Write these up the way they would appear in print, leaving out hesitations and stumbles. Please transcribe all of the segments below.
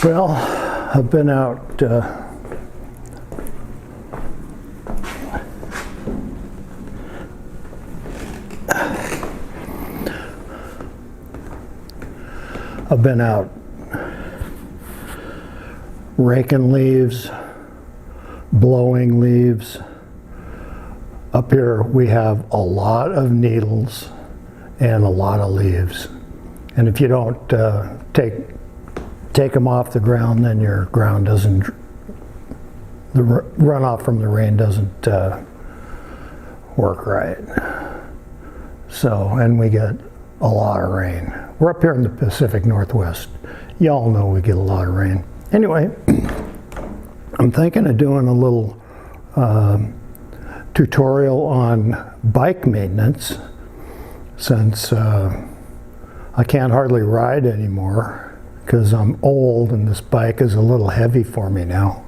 Well, I've been out raking leaves, blowing leaves. Up here we have a lot of needles and a lot of leaves. And if you don't take them off the ground, then your ground doesn't, the runoff from the rain doesn't work right. So, and we get a lot of rain. We're up here in the Pacific Northwest. Y'all know we get a lot of rain. Anyway, I'm thinking of doing a little tutorial on bike maintenance, since I can't hardly ride anymore because I'm old and this bike is a little heavy for me now.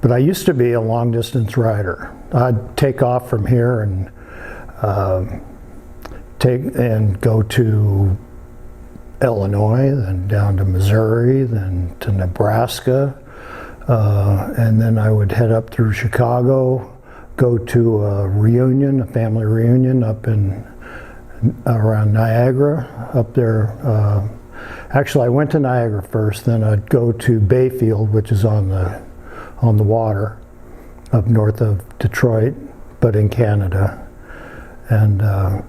But I used to be a long distance rider. I'd take off from here and go to Illinois, then down to Missouri, then to Nebraska, and then I would head up through Chicago, go to a reunion, a family reunion up in around Niagara, up there. Actually, I went to Niagara first, then I'd go to Bayfield, which is on the water, up north of Detroit, but in Canada. And I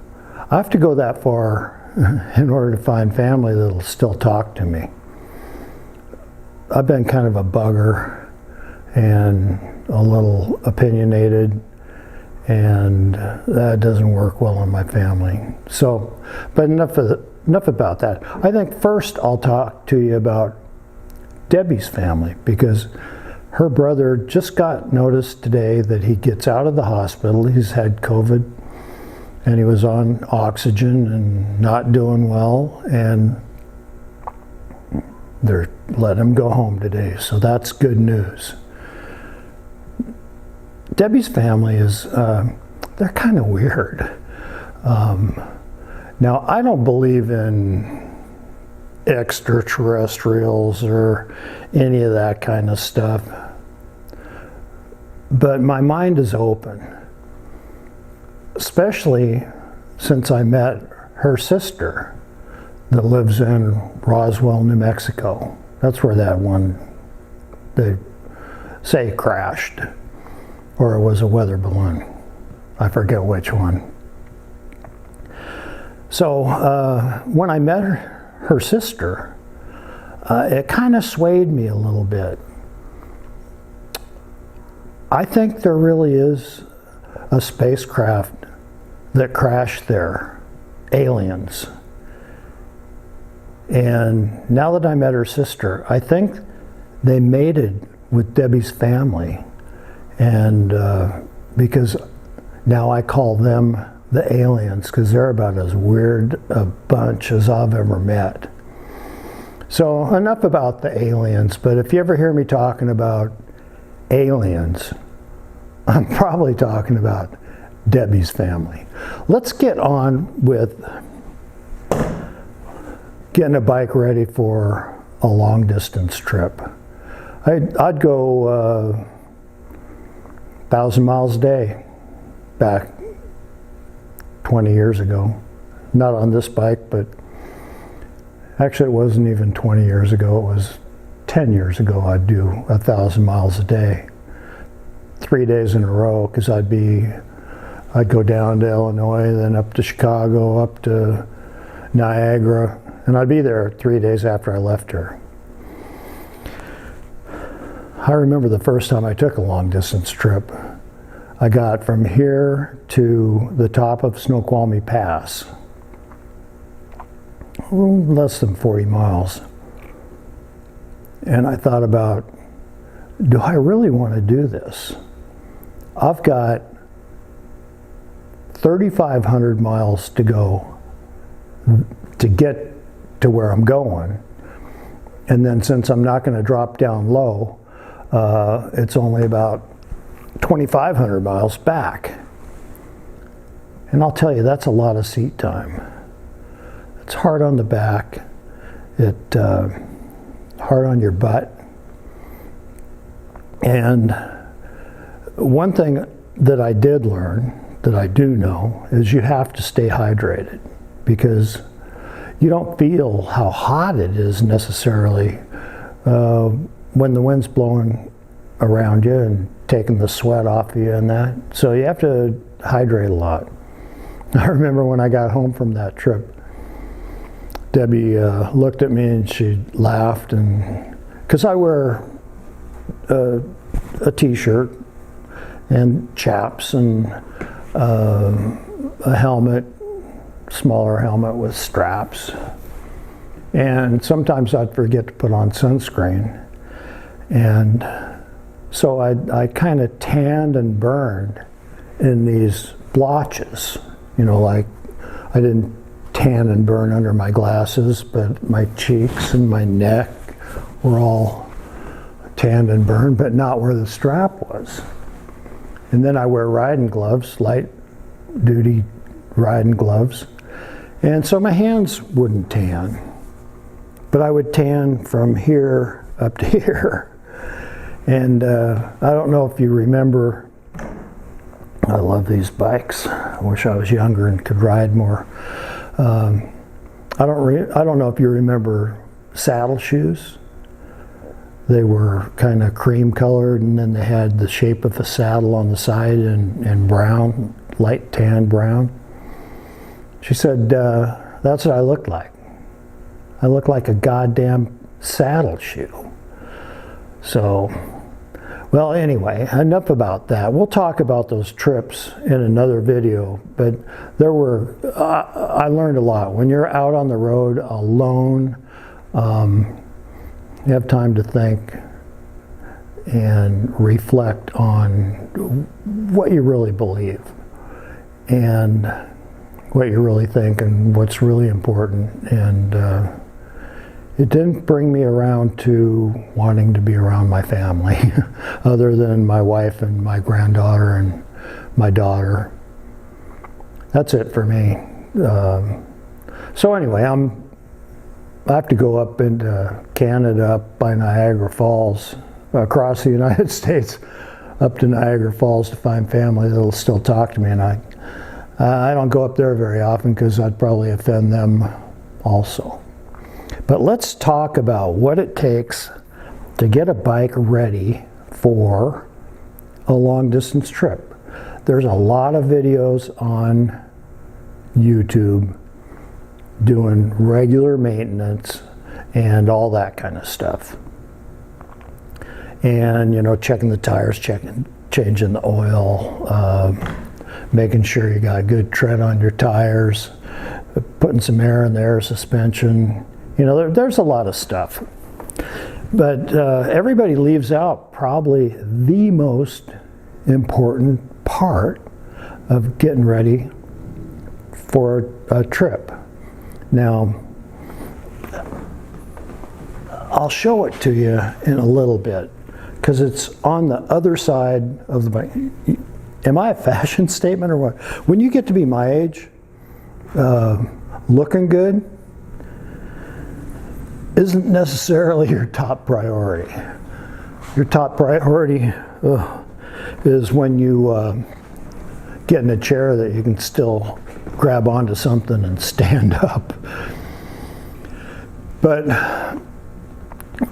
have to go that far in order to find family that'll still talk to me. I've been kind of a bugger and a little opinionated, and that doesn't work well in my family. So, but enough about that. I think first I'll talk to you about Debbie's family, because her brother just got notice today that he gets out of the hospital. He's had COVID and he was on oxygen and not doing well, and they're letting him go home today. So that's good news. Debbie's family is, they're kind of weird. Now, I don't believe in extraterrestrials or any of that kind of stuff, but my mind is open, especially since I met her sister that lives in Roswell, New Mexico. That's where that one, they say, crashed, or it was a weather balloon. I forget which one. So when I met her sister, it kind of swayed me a little bit. I think there really is a spacecraft that crashed there, aliens. And now that I met her sister, I think they mated with Debbie's family. And because now I call them the aliens, because they're about as weird a bunch as I've ever met. So enough about the aliens, but if you ever hear me talking about aliens, I'm probably talking about Debbie's family. Let's get on with getting a bike ready for a long distance trip. I'd go 1,000 miles a day back 20 years ago. Not on this bike, but actually it wasn't even 20 years ago, it was 10 years ago. I'd do 1,000 miles a day, 3 days in a row, because I'd go down to Illinois, then up to Chicago, up to Niagara, and I'd be there 3 days after I left her. I remember the first time I took a long distance trip. I got from here to the top of Snoqualmie Pass, less than 40 miles. And I thought about, do I really want to do this? I've got 3,500 miles to go to get to where I'm going. And then since I'm not going to drop down low, it's only about 2,500 miles back. And I'll tell you, that's a lot of seat time. It's hard on the back. It hard on your butt. And one thing that I did learn, that I do know, is you have to stay hydrated, because you don't feel how hot it is necessarily when the wind's blowing around you and taking the sweat off of you and that. So you have to hydrate a lot. I remember when I got home from that trip, Debbie looked at me and she laughed, and because I wear a t-shirt and chaps and a helmet, smaller helmet with straps, and sometimes I'd forget to put on sunscreen, and so I kind of tanned and burned in these blotches, you know, like I didn't tan and burn under my glasses, but my cheeks and my neck were all tanned and burned, but not where the strap was. And then I wear riding gloves, light duty riding gloves, and so my hands wouldn't tan, but I would tan from here up to here. And I don't know if you remember, I love these bikes. I wish I was younger and could ride more. I don't know if you remember saddle shoes. They were kind of cream colored, and then they had the shape of a saddle on the side and brown, light tan brown. She said, that's what I looked like. I looked like a goddamn saddle shoe. So, well, anyway, enough about that. We'll talk about those trips in another video, but there were, I learned a lot. When you're out on the road alone, you have time to think and reflect on what you really believe and what you really think and what's really important. And it didn't bring me around to wanting to be around my family other than my wife and my granddaughter and my daughter. That's it for me. So anyway, I have to go up into Canada, up by Niagara Falls, across the United States, up to Niagara Falls to find family that'll still talk to me. And I don't go up there very often because I'd probably offend them also. But let's talk about what it takes to get a bike ready for a long distance trip. There's a lot of videos on YouTube doing regular maintenance and all that kind of stuff. And, you know, checking the tires, changing the oil, making sure you got good tread on your tires, putting some air in the air suspension. You know, there's a lot of stuff. But everybody leaves out probably the most important part of getting ready for a trip. Now, I'll show it to you in a little bit because it's on the other side of the bike. Am I a fashion statement or what? When you get to be my age, looking good isn't necessarily your top priority. Your top priority is when you get in a chair that you can still grab onto something and stand up. But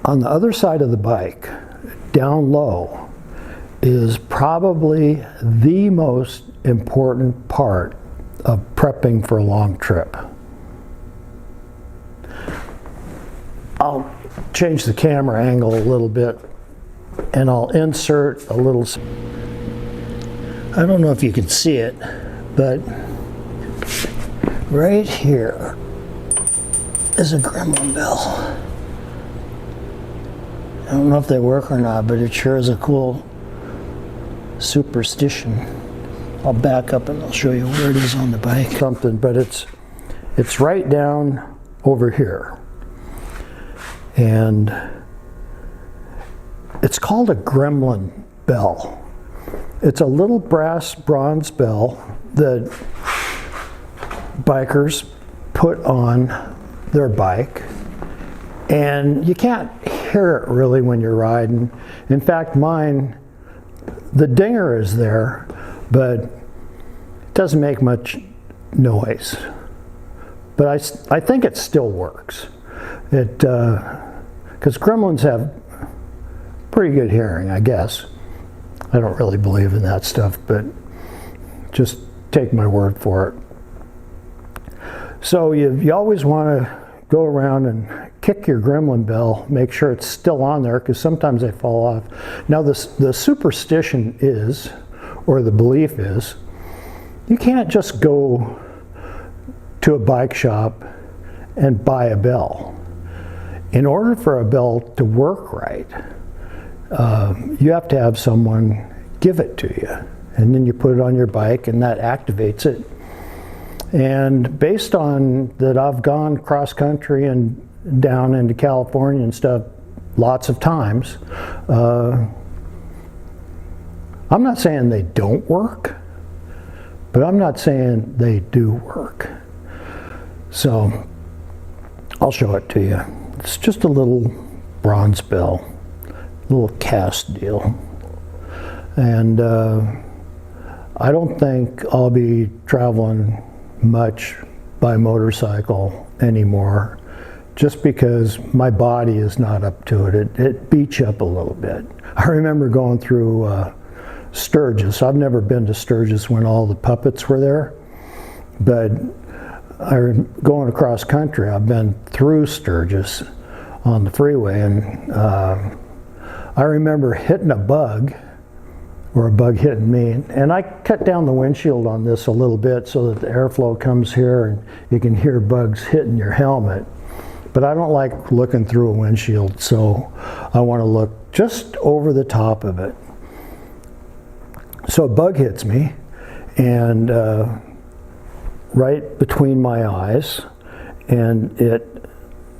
on the other side of the bike, down low, is probably the most important part of prepping for a long trip. I'll change the camera angle a little bit and I'll insert a little, I don't know if you can see it, but right here is a Gremlin Bell. I don't know if they work or not, but it sure is a cool superstition. I'll back up and I'll show you where it is on the bike. Something, but it's right down over here. And it's called a Gremlin Bell. It's a little bronze bell that bikers put on their bike, and you can't hear it really when you're riding. In fact, mine, the dinger is there, but it doesn't make much noise. But I think it still works. Because gremlins have pretty good hearing, I guess. I don't really believe in that stuff, but just take my word for it. So you always want to go around and kick your Gremlin Bell, make sure it's still on there, because sometimes they fall off. Now the superstition is, or the belief is, you can't just go to a bike shop and buy a bell. In order for a bell to work right, you have to have someone give it to you, and then you put it on your bike and that activates it. And based on that, I've gone cross country and down into California and stuff lots of times. I'm not saying they don't work, but I'm not saying they do work. So I'll show it to you. It's just a little bronze bell, little cast deal. And I don't think I'll be traveling much by motorcycle anymore, just because my body is not up to it. It beats you up a little bit. I remember going through Sturgis. I've never been to Sturgis when all the puppets were there, but going across country, I've been through Sturgis on the freeway, and I remember hitting a bug, or a bug hitting me, and I cut down the windshield on this a little bit so that the airflow comes here and you can hear bugs hitting your helmet. But I don't like looking through a windshield, so I want to look just over the top of it. So a bug hits me, and right between my eyes, and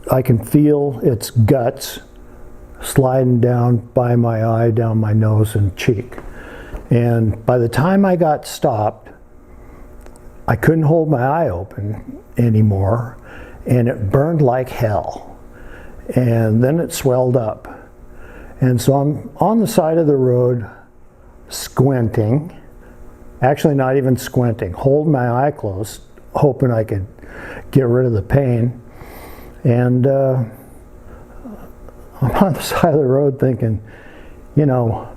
I can feel its guts sliding down by my eye, down my nose and cheek. And by the time I got stopped, I couldn't hold my eye open anymore, and it burned like hell. And then it swelled up. And so I'm on the side of the road squinting, actually not even squinting, holding my eye closed, hoping I could get rid of the pain. And I'm on the side of the road thinking, you know,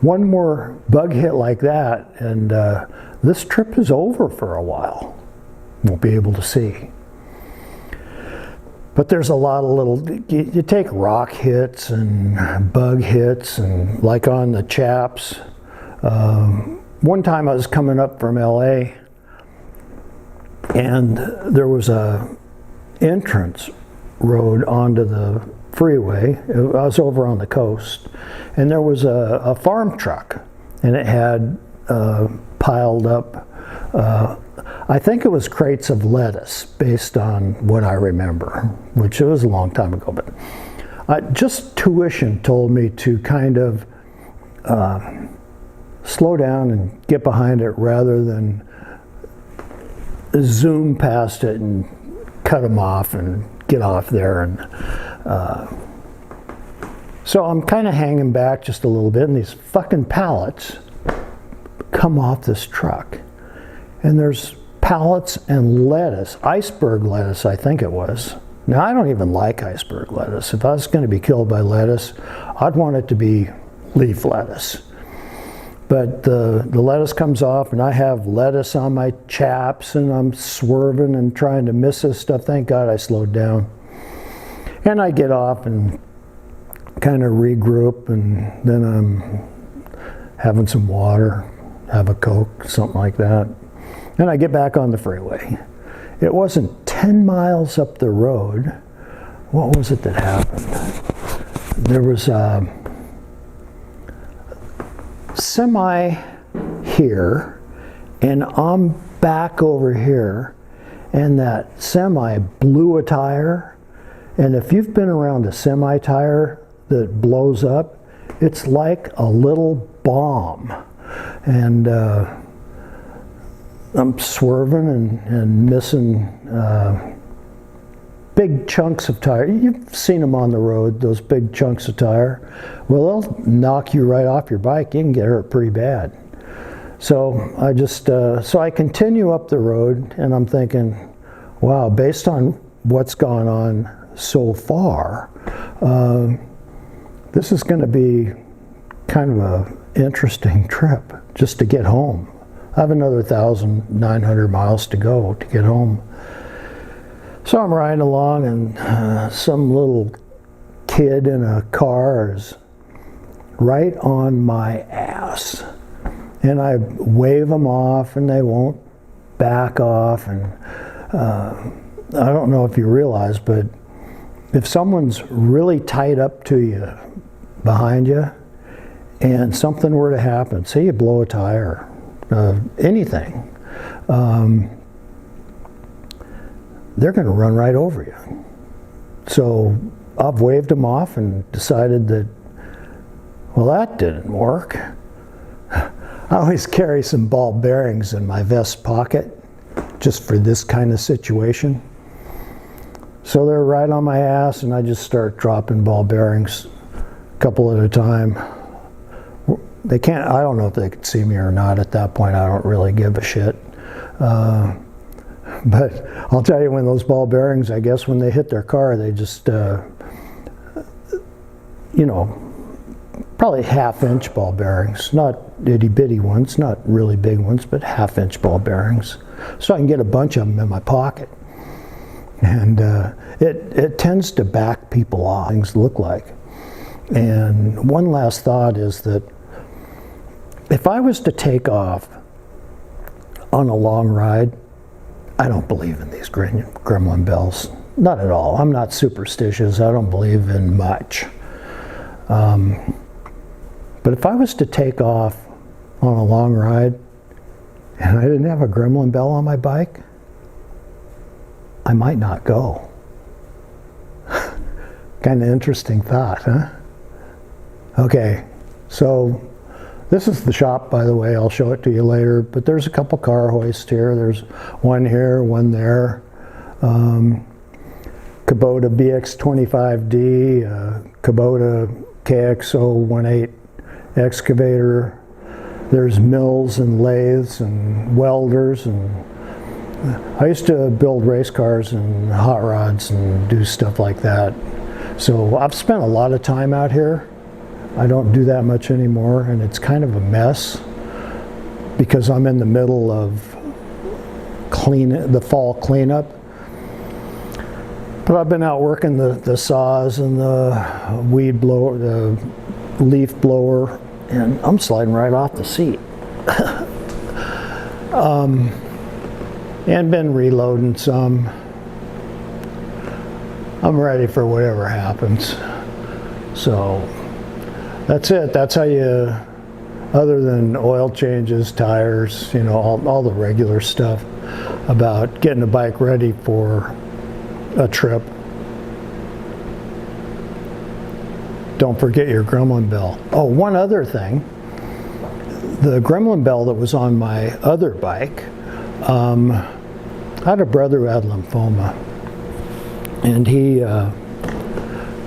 one more bug hit like that and this trip is over for a while. Won't be able to see. But there's a lot of little, you take rock hits and bug hits, and like on the Chaps. One time I was coming up from LA, and there was a entrance road onto the freeway. I was over on the coast, and there was a farm truck, and it had piled up, I think it was crates of lettuce based on what I remember, which it was a long time ago, but just tuition told me to kind of slow down and get behind it rather than zoom past it and cut them off and get off there. And so I'm kind of hanging back just a little bit, and these fucking pallets come off this truck, and there's pallets and lettuce, iceberg lettuce I think it was. Now I don't even like iceberg lettuce. If I was going to be killed by lettuce, I'd want it to be leaf lettuce. But the lettuce comes off, and I have lettuce on my chaps, and I'm swerving and trying to miss this stuff. Thank God I slowed down. And I get off and kind of regroup, and then I'm having some water, have a Coke, something like that. And I get back on the freeway. It wasn't 10 miles up the road. What was it that happened? There was a semi here, and I'm back over here, and that semi blew a tire. And if you've been around a semi tire that blows up, it's like a little bomb. And I'm swerving and missing big chunks of tire. You've seen them on the road, those big chunks of tire. Well, they'll knock you right off your bike. You can get hurt pretty bad. So I continue up the road, and I'm thinking, wow, based on what's gone on so far, this is going to be kind of an interesting trip just to get home. I have another 1,900 miles to go to get home. So I'm riding along, and some little kid in a car is right on my ass. And I wave them off, and they won't back off. And I don't know if you realize, but if someone's really tight up to you behind you, and something were to happen, say you blow a tire, anything, they're going to run right over you. So I've waved them off and decided that, well, that didn't work. I always carry some ball bearings in my vest pocket just for this kind of situation. So they're right on my ass, and I just start dropping ball bearings a couple at a time. They can't, I don't know if they could see me or not at that point. I don't really give a shit. But I'll tell you, when those ball bearings, I guess when they hit their car, they just, you know, probably half-inch ball bearings, not itty-bitty ones, not really big ones, but half-inch ball bearings. So I can get a bunch of them in my pocket. And it tends to back people off, things look like. And one last thought is that if I was to take off on a long ride, I don't believe in these Gremlin Bells. Not at all. I'm not superstitious. I don't believe in much. But if I was to take off on a long ride and I didn't have a Gremlin Bell on my bike, I might not go. Kind of interesting thought, huh? Okay, so this is the shop, by the way. I'll show it to you later, but there's a couple car hoists here. There's one here, one there. Kubota BX25D, Kubota KX018 excavator. There's mills and lathes and welders, and I used to build race cars and hot rods and do stuff like that. So I've spent a lot of time out here. I don't do that much anymore, and it's kind of a mess because I'm in the middle of the fall cleanup. But I've been out working the saws and the weed blower, the leaf blower, and I'm sliding right off the seat. And been reloading some. I'm ready for whatever happens. So that's it. That's how you, other than oil changes, tires, you know, all the regular stuff about getting a bike ready for a trip. Don't forget your Gremlin Bell. Oh, one other thing. The Gremlin Bell that was on my other bike, I had a brother who had lymphoma, and he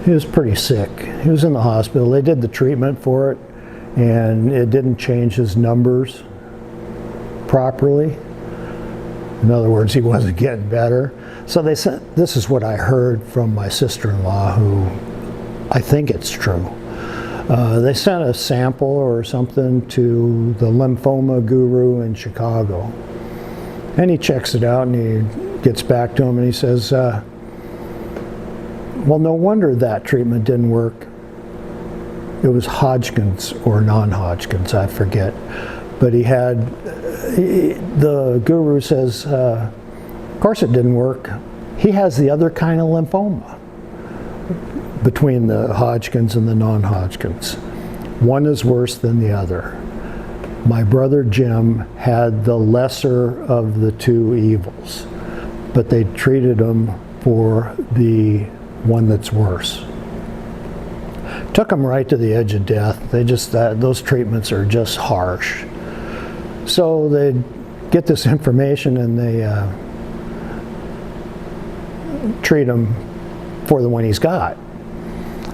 was pretty sick. He was in the hospital. They did the treatment for it, and it didn't change his numbers properly. In other words, he wasn't getting better. So they sent, this is what I heard from my sister-in-law, who I think it's true. They sent a sample or something to the lymphoma guru in Chicago. And he checks it out, and he gets back to him, and he says, well, no wonder that treatment didn't work. It was Hodgkin's or non-Hodgkin's, I forget. But the guru says, of course it didn't work. He has the other kind of lymphoma between the Hodgkin's and the non-Hodgkin's. One is worse than the other. My brother Jim had the lesser of the two evils, but they treated him for the one that's worse. Took him right to the edge of death. Those treatments are just harsh. So they get this information, and treat him for the one he's got.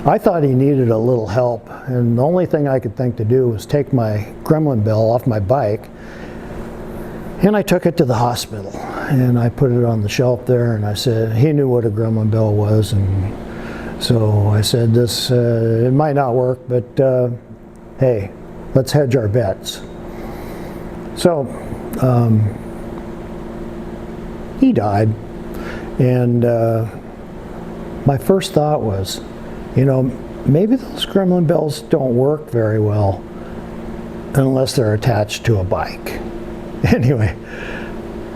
I thought he needed a little help, and the only thing I could think to do was take my Gremlin Bell off my bike, and I took it to the hospital, and I put it on the shelf there, and I said, he knew what a Gremlin Bell was, and so I said, this, it might not work, but hey, let's hedge our bets. So he died, and my first thought was, you know, maybe those Gremlin Bells don't work very well unless they're attached to a bike. Anyway,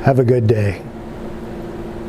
have a good day.